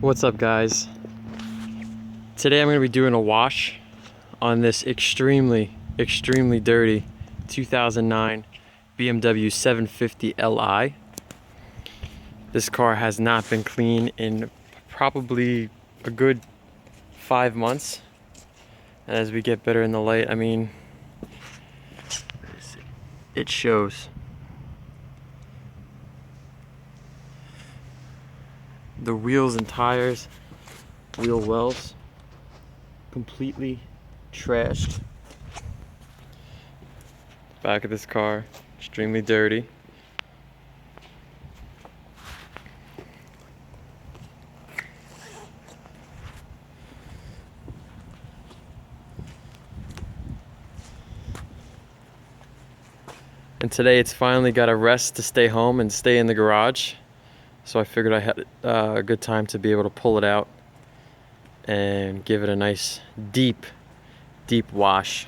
What's up, guys? Today I'm going to be doing a wash on this extremely dirty 2009 BMW 750 Li. This car has not been clean in probably a good 5 months. And as we get better in the light, I mean, it shows. The wheels and tires, wheel wells, completely trashed. Back of this car, extremely dirty. And today it's finally got a rest to stay home and stay in the garage. So I figured I had a good time to be able to pull it out and give it a nice deep wash.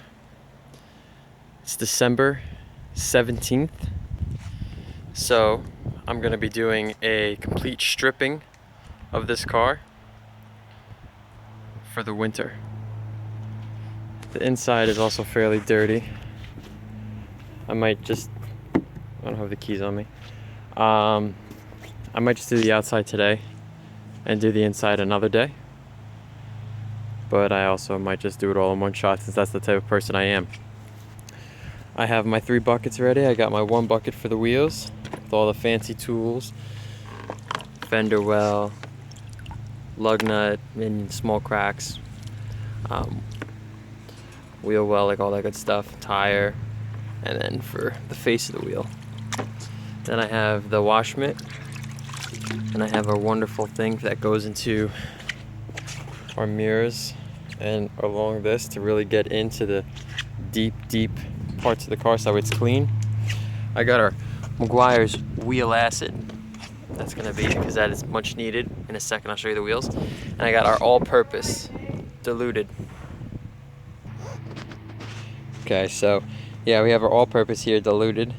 It's December 17th. So I'm gonna be doing a complete stripping of this car for the winter. The inside is also fairly dirty. I don't have the keys on me. I might just do the outside today and do the inside another day. But I also might just do it all in one shot since that's the type of person I am. I have my 3 buckets ready. I got my 1 bucket for the wheels with all the fancy tools. Fender well, lug nut and small cracks. Wheel well, like all that good stuff. Tire, and then for the face of the wheel. Then I have the wash mitt. And I have a wonderful thing that goes into our mirrors and along this to really get into the deep parts of the car so it's clean. I got our Meguiar's wheel acid. That's gonna be because that is much needed. In a second I'll show you the wheels. And I got our all-purpose diluted. Okay, so yeah, we have our all-purpose here diluted.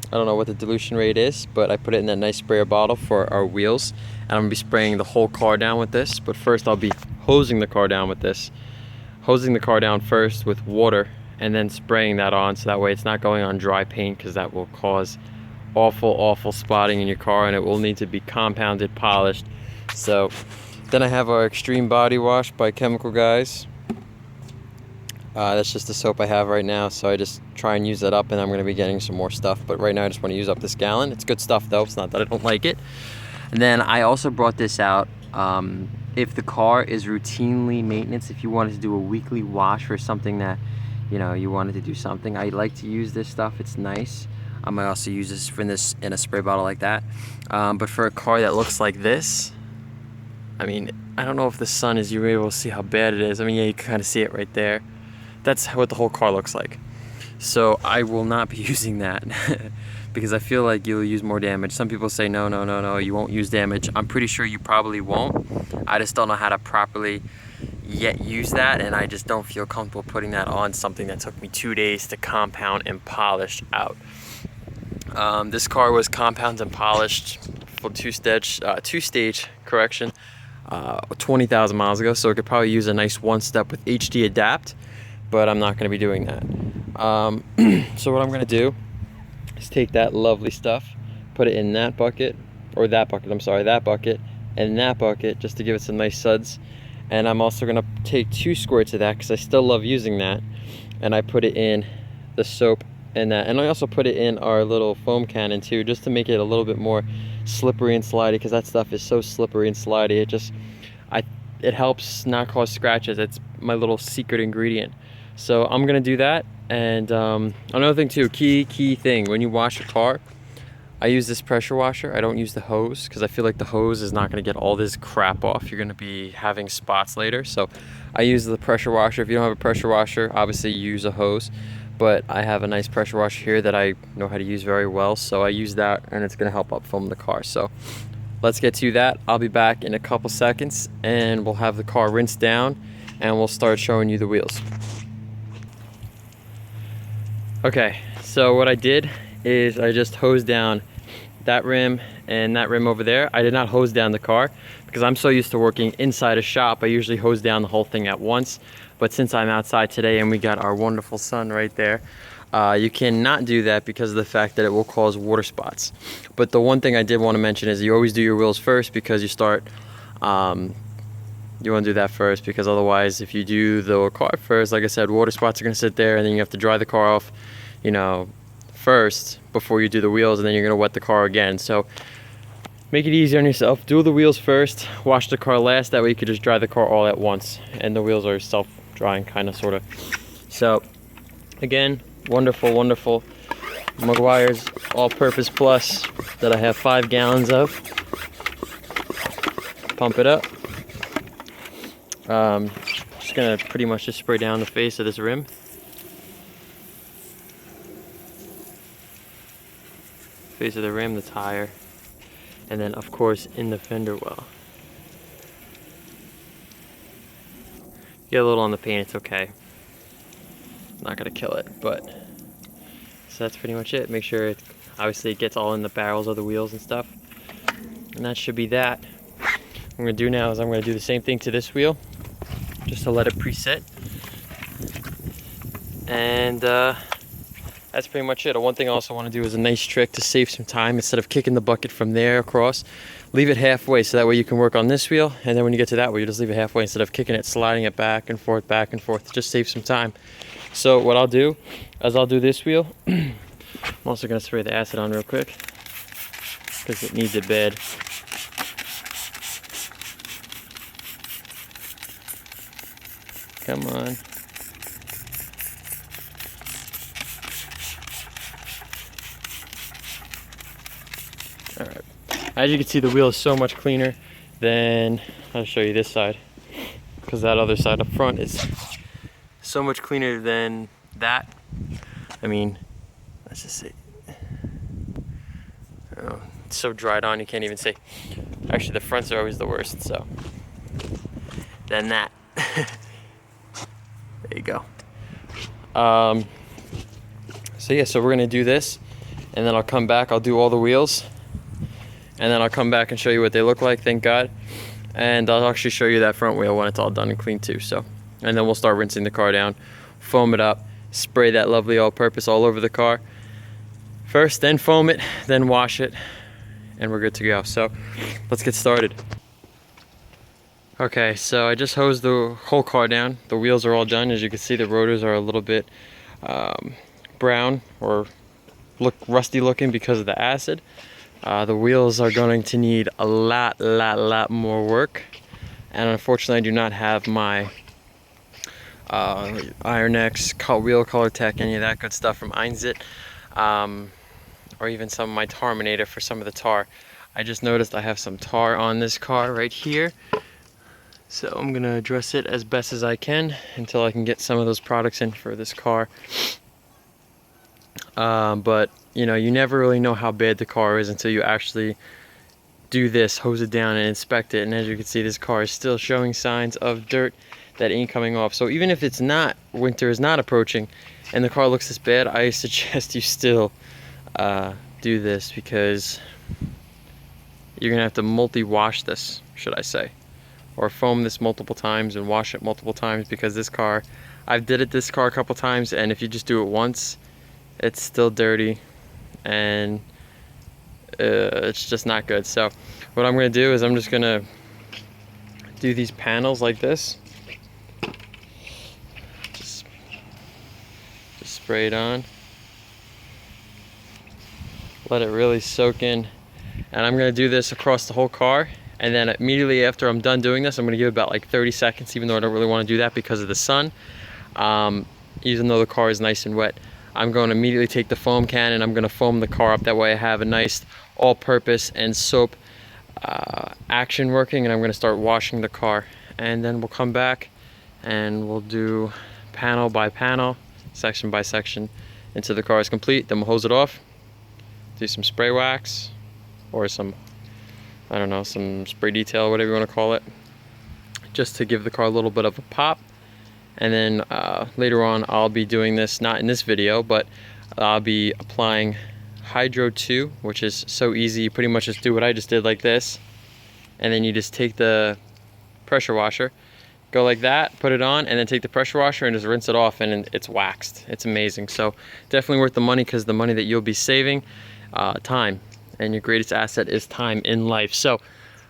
I don't know what the dilution rate is, but I put it in that nice sprayer bottle for our wheels. And I'm gonna be spraying the whole car down with this, but first I'll be hosing the car down with this. Hosing the car down first with water and then spraying that on so that way it's not going on dry paint because that will cause awful spotting in your car and it will need to be compounded, polished. So then I have our Extreme Body Wash by Chemical Guys. That's just the soap I have right now, so I just try and use that up and I'm going to be getting some more stuff. But right now I just want to use up this gallon. It's good stuff though, it's not that I don't like it. And then I also brought this out. If the car is routinely maintenance, if you wanted to do a weekly wash for something that, you know, you wanted to do something, I like to use this stuff. It's nice. I might also use this in a spray bottle like that. But for a car that looks like this, I mean, I don't know if the sun is, you're able to see how bad it is. I mean, yeah, you can kind of see it right there. That's what the whole car looks like. So I will not be using that because I feel like you'll use more damage. Some people say no, you won't use damage. I'm pretty sure you probably won't. I just don't know how to properly yet use that, and I just don't feel comfortable putting that on something that took me 2 days to compound and polish out. This car was compounded and polished for two-stage correction 20,000 miles ago, so it could probably use a nice one-step with HD Adapt. But I'm not going to be doing that. So what I'm going to do is take that lovely stuff, put it in that bucket, or that bucket, I'm sorry, that bucket, and that bucket, just to give it some nice suds. And I'm also going to take 2 squirts of that, because I still love using that, and I put it in the soap and that. And I also put it in our little foam cannon too, just to make it a little bit more slippery and slidey, because that stuff is so slippery and slidey. It helps not cause scratches. It's my little secret ingredient. So I'm gonna do that. And another thing too, key thing, when you wash a car, I use this pressure washer. I don't use the hose because I feel like the hose is not gonna get all this crap off. You're gonna be having spots later. So I use the pressure washer. If you don't have a pressure washer, obviously you use a hose. But I have a nice pressure washer here that I know how to use very well. So I use that and it's gonna help upfoam the car. So let's get to that. I'll be back in a couple seconds and we'll have the car rinsed down and we'll start showing you the wheels. Okay, so what I did is I just hosed down that rim and that rim over there. I did not hose down the car because I'm so used to working inside a shop. I usually hose down the whole thing at once. But since I'm outside today and we got our wonderful sun right there, you cannot do that because of the fact that it will cause water spots. But the one thing I did want to mention is you always do your wheels first, because you start, you want to do that first, because otherwise if you do the car first, like I said, water spots are going to sit there and then you have to dry the car off, you know, first before you do the wheels, and then you're going to wet the car again. So make it easy on yourself. Do the wheels first, wash the car last. That way you could just dry the car all at once, and the wheels are self-drying, kind of, sort of. So again, wonderful, wonderful Meguiar's All-Purpose Plus that I have 5 gallons of. Pump it up. Just gonna pretty much just spray down the face of this rim. Face of the rim, the tire, and then of course in the fender well. Get a little on the paint, it's okay. Not gonna kill it, but so that's pretty much it. Make sure it obviously it gets all in the barrels of the wheels and stuff, and that should be that. What I'm gonna do now is I'm gonna do the same thing to this wheel, just to let it preset, and that's pretty much it. One thing I also want to do is a nice trick to save some time. Instead of kicking the bucket from there across, leave it halfway, so that way you can work on this wheel, and then when you get to that wheel, you just leave it halfway instead of kicking it, sliding it back and forth, just save some time. So what I'll do is I'll do this wheel. I'm also going to spray the acid on real quick because it needs it bad. Come on. Alright, as you can see, the wheel is so much cleaner than, I'll show you this side, because that other side up front is so much cleaner than that. I mean, let's just see. Oh, it's so dried on you can't even see. Actually, the fronts are always the worst, so. Then that. There you go. So yeah, so we're gonna do this, and then I'll come back, I'll do all the wheels, and then I'll come back and show you what they look like, thank God. And I'll actually show you that front wheel when it's all done and clean too. So, and then we'll start rinsing the car down, foam it up, spray that lovely all-purpose all over the car first, then foam it, then wash it, and we're good to go. So let's get started. Okay, so I just hosed the whole car down. The wheels are all done. As you can see, the rotors are a little bit brown or look rusty looking because of the acid. The wheels are going to need a lot more work, and unfortunately I do not have my Iron X wheel color tech, any of that good stuff from Einzit, or even some of my Tarminator for some of the tar. I just noticed I have some tar on this car right here, so I'm gonna address it as best as I can until I can get some of those products in for this car. But you know, you never really know how bad the car is until you actually do this, hose it down and inspect it. And as you can see, this car is still showing signs of dirt that ain't coming off. So even if it's not, winter is not approaching and the car looks this bad, I suggest you still do this, because you're gonna have to multi-wash this, should I say, or foam this multiple times and wash it multiple times, because this car, I've did it this car a couple times, and if you just do it once, it's still dirty and it's just not good. So what I'm going to do is I'm just going to do these panels like this, just spray it on, let it really soak in, and I'm going to do this across the whole car. And then immediately after I'm done doing this, I'm going to give it about like 30 seconds, even though I don't really want to do that because of the sun. Even though the car is nice and wet, I'm going to immediately take the foam can and I'm going to foam the car up. That way I have a nice all-purpose and soap action working, and I'm going to start washing the car. And then we'll come back and we'll do panel by panel, section by section, until the car is complete. Then we'll hose it off, do some spray wax or some, I don't know, some spray detail, whatever you want to call it, just to give the car a little bit of a pop. And then later on I'll be doing this, not in this video, but I'll be applying Hydro 2, which is so easy. You pretty much just do what I just did, like this, and then you just take the pressure washer, go like that, put it on, and then take the pressure washer and just rinse it off, and it's waxed. It's amazing. So definitely worth the money, because the money that you'll be saving, time, and your greatest asset is time in life. So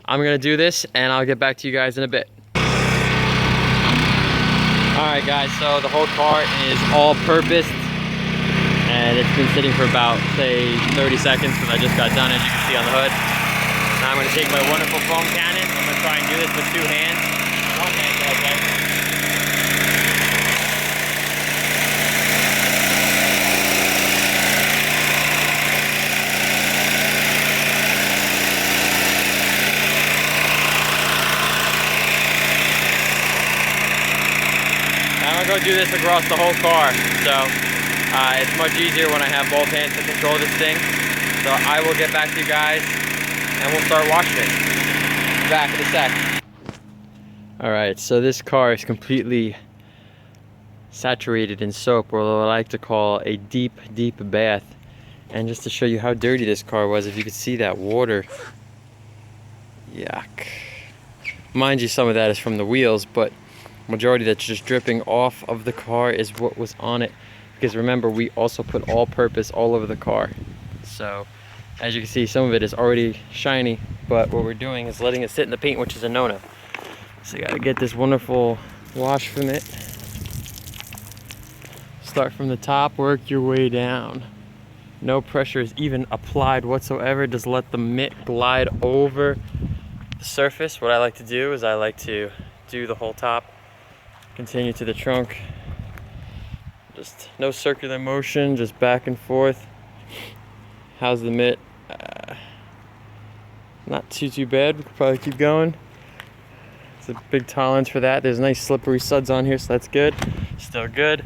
I'm gonna do this, and I'll get back to you guys in a bit. Alright guys, so the whole car is all-purposed, and it's been sitting for about, say, 30 seconds because I just got done, as you can see on the hood. Now I'm going to take my wonderful foam cannon. I'm going to try and do this with 2 hands. One hand, okay. I'm gonna go do this across the whole car, so it's much easier when I have both hands to control this thing. So I will get back to you guys, and we'll start washing it. Back in a sec. All right, so this car is completely saturated in soap, or what I like to call a deep, deep bath. And just to show you how dirty this car was, if you could see that water, yuck. Mind you, some of that is from the wheels, but majority that's just dripping off of the car is what was on it, because remember, we also put all-purpose all over the car. So as you can see, some of it is already shiny, but what we're doing is letting it sit in the paint, which is a no-no. So you gotta get this wonderful wash from it. Start from the top, work your way down. No pressure is even applied whatsoever. Just let the mitt glide over the surface. What I like to do is I like to do the whole top, continue to the trunk. Just no circular motion, just back and forth. How's the mitt? Not too bad. We could probably keep going. It's a big tolerance for that. There's nice slippery suds on here, so that's good. Still good.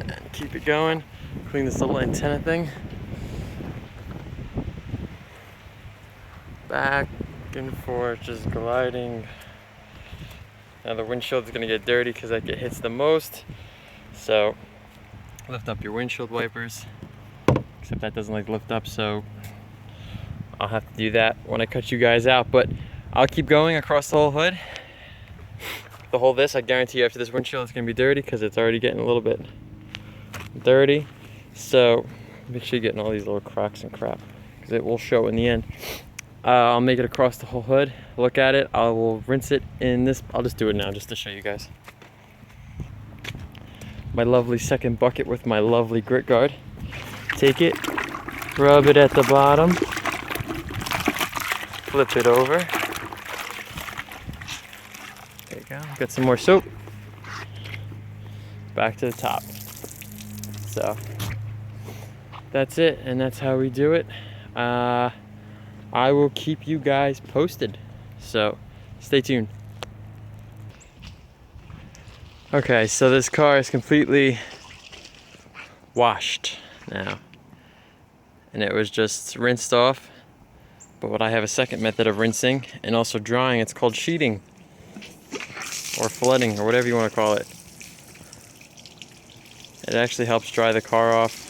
And keep it going. Clean this little antenna thing. Back and forth, just gliding. Now the windshield is going to get dirty because that hits the most. So lift up your windshield wipers. Except that doesn't like lift up, so I'll have to do that when I cut you guys out. But I'll keep going across the whole hood. The whole this, I guarantee you after this windshield it's going to be dirty because it's already getting a little bit dirty. So make sure you're getting all these little cracks and crap, because it will show in the end. I'll make it across the whole hood, look at it, I will rinse it in this, I'll just do it now just to show you guys. My lovely second bucket with my lovely grit guard. Take it, rub it at the bottom, flip it over. There you go, got some more soap. Back to the top. So, that's it, and that's how we do it. I will keep you guys posted, so stay tuned. Okay, so this car is completely washed now, and it was just rinsed off. But I have a second method of rinsing and also drying. It's called sheeting or flooding or whatever you want to call it. It actually helps dry the car off.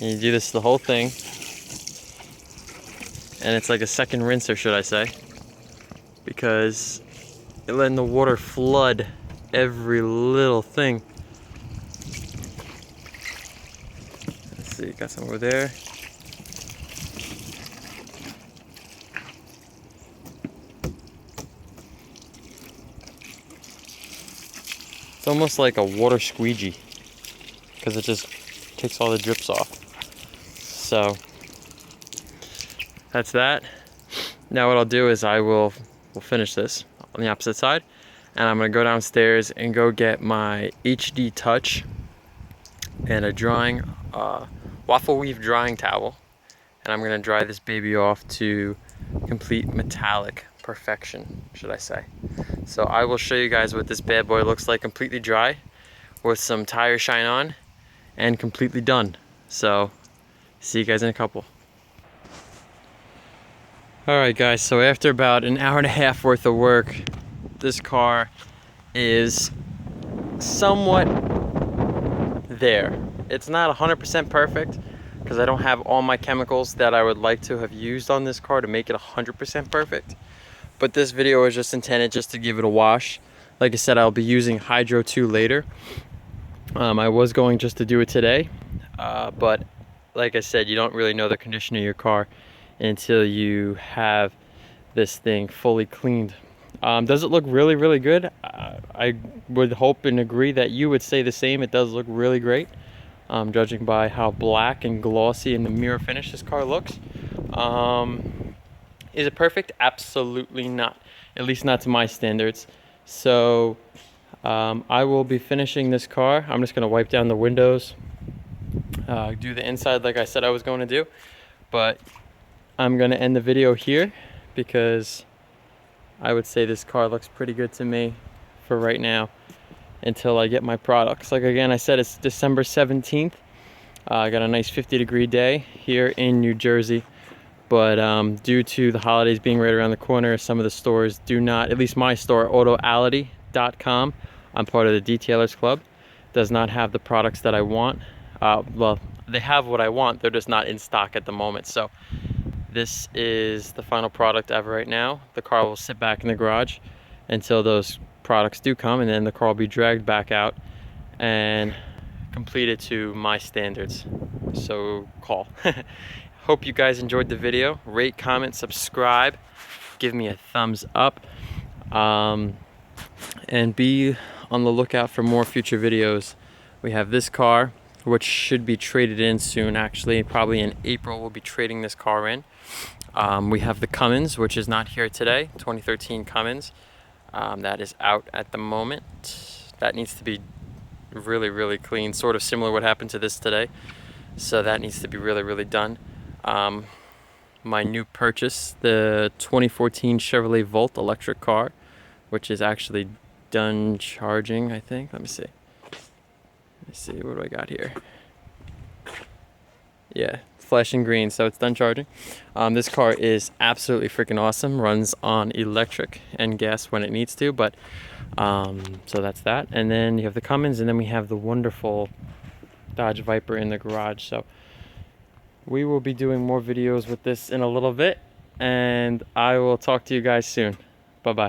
And you do this the whole thing, and it's like a second rinser, should I say, because you're letting the water flood every little thing. Let's see, got some over there. It's almost like a water squeegee, because it just takes all the drips off. So that's that. Now what I'll do is we'll finish this on the opposite side, and I'm gonna go downstairs and go get my HD Touch and a drying waffle weave drying towel, and I'm gonna dry this baby off to complete metallic perfection, should I say. So I will show you guys what this bad boy looks like completely dry with some tire shine on and completely done. So see you guys in a couple. Alright guys, so after about an hour and a half worth of work, this car is somewhat there. It's not 100% perfect because I don't have all my chemicals that I would like to have used on this car to make it 100% perfect. But this video is just intended just to give it a wash. Like I said, I'll be using Hydro 2 later. I was going just to do it today, but like I said, you don't really know the condition of your car until you have this thing fully cleaned. Does it look really, really good? I would hope and agree that you would say the same. It does look really great, judging by how black and glossy in the mirror finish this car looks. Is it perfect? Absolutely not. At least not to my standards. So I will be finishing this car. I'm just going to wipe down the windows, do the inside like I said I was going to do. But I'm going to end the video here because I would say this car looks pretty good to me for right now until I get my products. Like again, I said it's December 17th. I got a nice 50-degree day here in New Jersey. But due to the holidays being right around the corner, some of the stores do not, at least my store, autoality.com, I'm part of the Detailers Club, does not have the products that I want. Well, they have what I want, they're just not in stock at the moment. So this is the final product ever right now. The car will sit back in the garage until those products do come, and then the car will be dragged back out and completed to my standards. So call. Hope you guys enjoyed the video. Rate, comment, subscribe, give me a thumbs up, and be on the lookout for more future videos. We have this car, which should be traded in soon. Actually, probably in April we'll be trading this car in. We have the Cummins, which is not here today, 2013 Cummins. That is out at the moment. That needs to be really, really clean, sort of similar to what happened to this today. So that needs to be really, really done. My new purchase, the 2014 Chevrolet Volt electric car, which is actually done charging, I think. Let me see. What do I got here? Yeah, flashing green, so it's done charging. This car is absolutely freaking awesome. Runs on electric and gas when it needs to, but so that's that. And then you have the Cummins, and then we have the wonderful Dodge Viper in the garage. So we will be doing more videos with this in a little bit, and I will talk to you guys soon. Bye-bye.